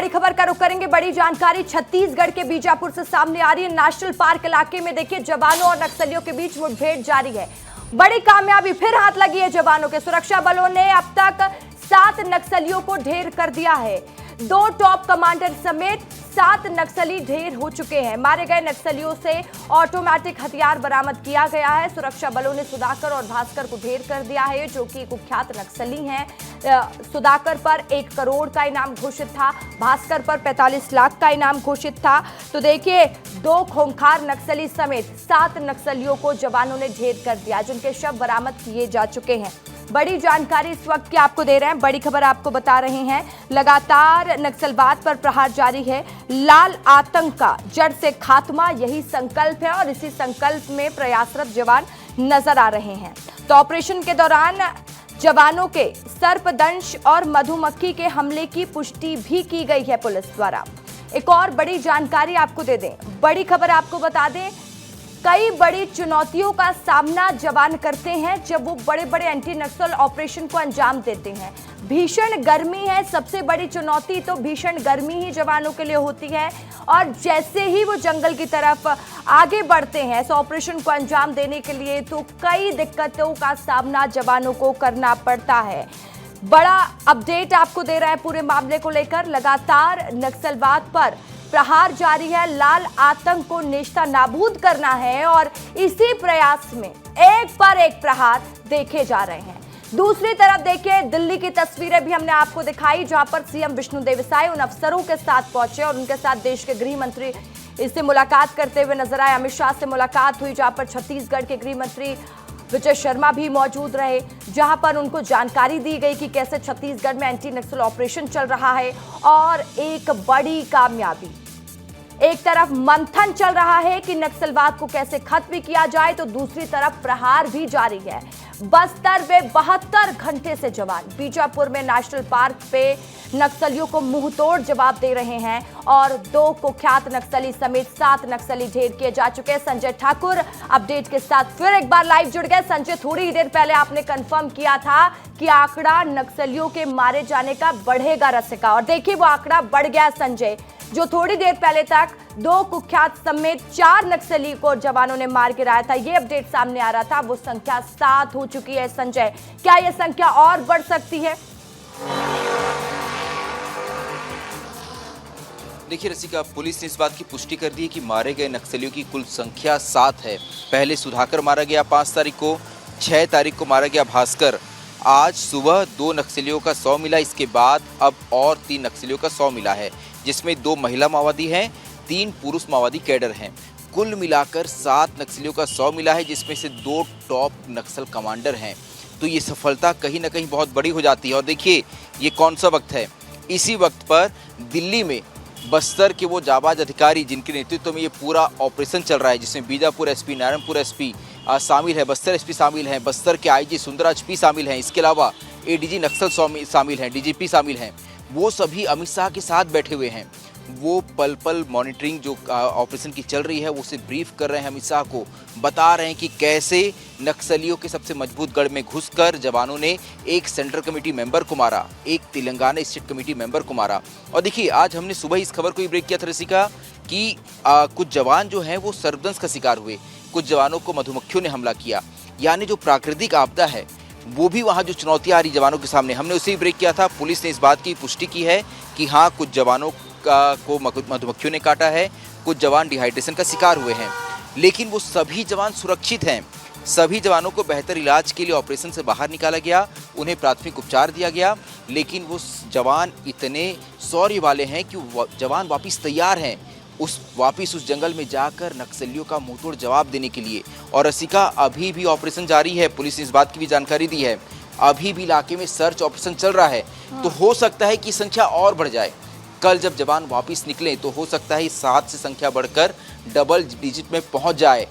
बड़ी खबर का रुख करेंगे। बड़ी जानकारी छत्तीसगढ़ के बीजापुर से सामने आ रही है। नेशनल पार्क इलाके में देखिए जवानों और नक्सलियों के बीच मुठभेड़ जारी है। बड़ी कामयाबी फिर हाथ लगी है जवानों के। सुरक्षा बलों ने अब तक 7 नक्सलियों को ढेर कर दिया है। 2 टॉप कमांडर समेत 7 नक्सली ढेर हो चुके हैं। मारे गए नक्सलियों से ऑटोमेटिक हथियार बरामद किया गया है। सुरक्षा बलों ने सुधाकर और भास्कर को ढेर कर दिया है, जो कि कुख्यात नक्सली हैं। सुधाकर पर 1 करोड़ का इनाम घोषित था, भास्कर पर 45 लाख का इनाम घोषित था। तो देखिए 2 खूंखार नक्सली समेत 7 नक्सलियों को जवानों ने ढेर कर दिया, जिनके शव बरामद किए जा चुके हैं। बड़ी जानकारी इस वक्त की आपको दे रहे हैं, बड़ी खबर आपको बता रहे हैं। लगातार नक्सलवाद पर प्रहार जारी है। लाल आतंक का जड़ से खात्मा, यही संकल्प है और इसी संकल्प में प्रयासरत जवान नजर आ रहे हैं। तो ऑपरेशन के दौरान जवानों के सर्पदंश और मधुमक्खी के हमले की पुष्टि भी की गई है पुलिस द्वारा। एक और बड़ी जानकारी आपको दे दें, बड़ी खबर आपको बता दें, कई बड़ी चुनौतियों का सामना जवान करते हैं जब वो बड़े बड़े एंटी नक्सल ऑपरेशन को अंजाम देते हैं। भीषण गर्मी है सबसे बड़ी चुनौती, तो भीषण गर्मी ही जवानों के लिए होती है। और जैसे ही वो जंगल की तरफ आगे बढ़ते हैं इस ऑपरेशन को अंजाम देने के लिए, तो कई दिक्कतों का सामना जवानों को करना पड़ता है। बड़ा अपडेट आपको दे रहा है पूरे मामले को लेकर। लगातार नक्सलवाद पर प्रहार जारी है। लाल आतंक को नेश्ता नाबूद करना है और इसी प्रयास में एक पर एक प्रहार देखे जा रहे हैं। दूसरी तरफ देखिए दिल्ली की तस्वीरें भी हमने आपको दिखाई, जहां पर सीएम विष्णुदेव साय उन अफसरों के साथ पहुंचे और उनके साथ देश के गृह मंत्री इससे मुलाकात करते हुए नजर आए। अमित शाह से मुलाकात हुई, जहां पर छत्तीसगढ़ के गृह मंत्री विजय शर्मा भी मौजूद रहे, जहां पर उनको जानकारी दी गई कि कैसे छत्तीसगढ़ में एंटी नक्सल ऑपरेशन चल रहा है। और एक बड़ी कामयाबी, एक तरफ मंथन चल रहा है कि नक्सलवाद को कैसे खत्म किया जाए, तो दूसरी तरफ प्रहार भी जारी है। बस्तर में 72 घंटे से जवान बीजापुर में नेशनल पार्क पे नक्सलियों को मुंहतोड़ जवाब दे रहे हैं और 2 कुख्यात नक्सली समेत 7 नक्सली ढेर किए जा चुके हैं। संजय ठाकुर अपडेट के साथ फिर एक बार लाइव जुड़ गए। संजय, थोड़ी देर पहले आपने कंफर्म किया था कि आंकड़ा नक्सलियों के मारे जाने का बढ़ेगा रसिका, और देखिए वो आंकड़ा बढ़ गया संजय। जो थोड़ी देर पहले तक 2 कुख्यात समेत 4 नक्सली को जवानों ने मार गिराया था, ये अपडेट सामने आ रहा था, वो संख्या 7 हो चुकी है। संजय, क्या यह संख्या और बढ़ सकती है? देखिए रसिका, पुलिस ने इस बात की पुष्टि कर दी है कि मारे गए नक्सलियों की कुल संख्या 7 है। पहले सुधाकर मारा गया 5 तारीख को, 6 तारीख को मारा गया भास्कर, आज सुबह 2 नक्सलियों का 100 मिला, इसके बाद अब और 3 नक्सलियों का 100 मिला है, जिसमें 2 महिला माओवादी हैं, 3 पुरुष माओवादी कैडर हैं। कुल मिलाकर 7 नक्सलियों का 100 मिला है, जिसमें से 2 टॉप नक्सल कमांडर हैं। तो ये सफलता कहीं ना कहीं बहुत बड़ी हो जाती है। और देखिए ये कौन सा वक्त है, इसी वक्त पर दिल्ली में बस्तर के वो जाबाज अधिकारी जिनके नेतृत्व में ये पूरा ऑपरेशन चल रहा है, जिसमें बीजापुर एसपी, नारायणपुर एसपी शामिल है, बस्तर एसपी शामिल हैं, बस्तर के आईजी सुंदराज पी शामिल हैं, इसके अलावा एडीजी नक्सल शामिल हैं, डीजीपी शामिल हैं। वो सभी अमित शाह के साथ बैठे हुए हैं। वो पल पल मॉनिटरिंग जो ऑपरेशन की चल रही है वो उसे ब्रीफ कर रहे हैं, अमित शाह को बता रहे हैं कि कैसे नक्सलियों के सबसे मजबूत गढ़ में घुसकर जवानों ने एक सेंट्रल कमेटी मेंबर को मारा, एक तेलंगाना स्टेट कमेटी मेंबर को मारा। और देखिए आज हमने सुबह इस खबर को ही ब्रेक किया था रसिका कि कुछ जवान जो हैं वो सर्पदंश का शिकार हुए, कुछ जवानों को मधुमक्खियों ने हमला किया। यानी जो प्राकृतिक आपदा है वो भी वहाँ जो चुनौतियाँ आ रही जवानों के सामने, हमने उसे ही ब्रेक किया था। पुलिस ने इस बात की पुष्टि की है कि हाँ कुछ जवानों को मधुमक्खियों ने काटा है, कुछ जवान डिहाइड्रेशन का शिकार हुए हैं, लेकिन वो सभी जवान सुरक्षित हैं। सभी जवानों को बेहतर इलाज के लिए ऑपरेशन से बाहर निकाला गया, उन्हें प्राथमिक उपचार दिया गया, लेकिन वो जवान इतने शौर्य वाले हैं कि जवान वापस तैयार हैं वापिस उस जंगल में जाकर नक्सलियों का मुंहतोड़ जवाब देने के लिए। और रसिका अभी भी ऑपरेशन जारी है, पुलिस ने इस बात की भी जानकारी दी है, अभी भी इलाके में सर्च ऑपरेशन चल रहा है। तो हो सकता है कि संख्या और बढ़ जाए। कल जब जवान वापस निकले तो हो सकता है 7 से संख्या बढ़कर डबल डिजिट में पहुंच जाए।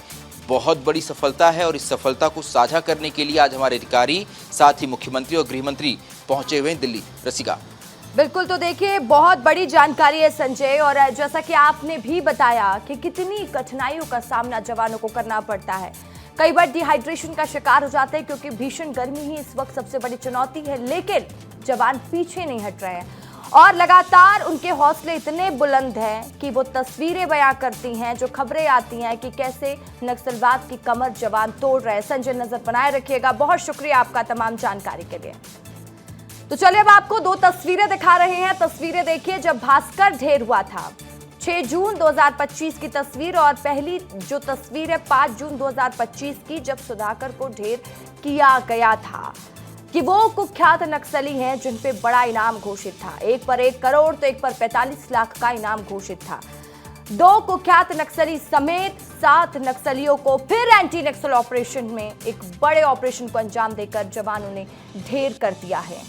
बहुत बड़ी सफलता है और इस सफलता को साझा करने के लिए आज हमारे अधिकारी साथ ही मुख्यमंत्री और गृह मंत्री पहुंचे हुए हैं दिल्ली। रसिका, बिल्कुल, तो देखिए बहुत बड़ी जानकारी है संजय, और जैसा कि आपने भी बताया कि कितनी कठिनाइयों का सामना जवानों को करना पड़ता है। कई बार डिहाइड्रेशन का शिकार हो जाते हैं क्योंकि भीषण गर्मी ही इस वक्त सबसे बड़ी चुनौती है, लेकिन जवान पीछे नहीं हट रहे हैं। और लगातार उनके हौसले इतने बुलंद हैं कि वो तस्वीरें बयां करती हैं, जो खबरें आती हैं कि कैसे नक्सलवाद की कमर जवान तोड़ रहे हैं। संजय, नजर बनाए रखिएगा। बहुत शुक्रिया आपका तमाम जानकारी के लिए। तो चलिए अब आपको दो तस्वीरें दिखा रहे हैं। तस्वीरें देखिए जब भास्कर ढेर हुआ था, 6 जून 2025 की तस्वीर, और पहली जो तस्वीर है 5 जून 2025 की, जब सुधाकर को ढेर किया गया था कि वो कुख्यात नक्सली हैं जिन पे बड़ा इनाम घोषित था। एक पर 1 करोड़ तो एक पर 45 लाख का इनाम घोषित था। 2 कुख्यात नक्सली समेत 7 नक्सलियों को फिर एंटी नक्सल ऑपरेशन में एक बड़े ऑपरेशन को अंजाम देकर जवानों ने ढेर कर दिया है।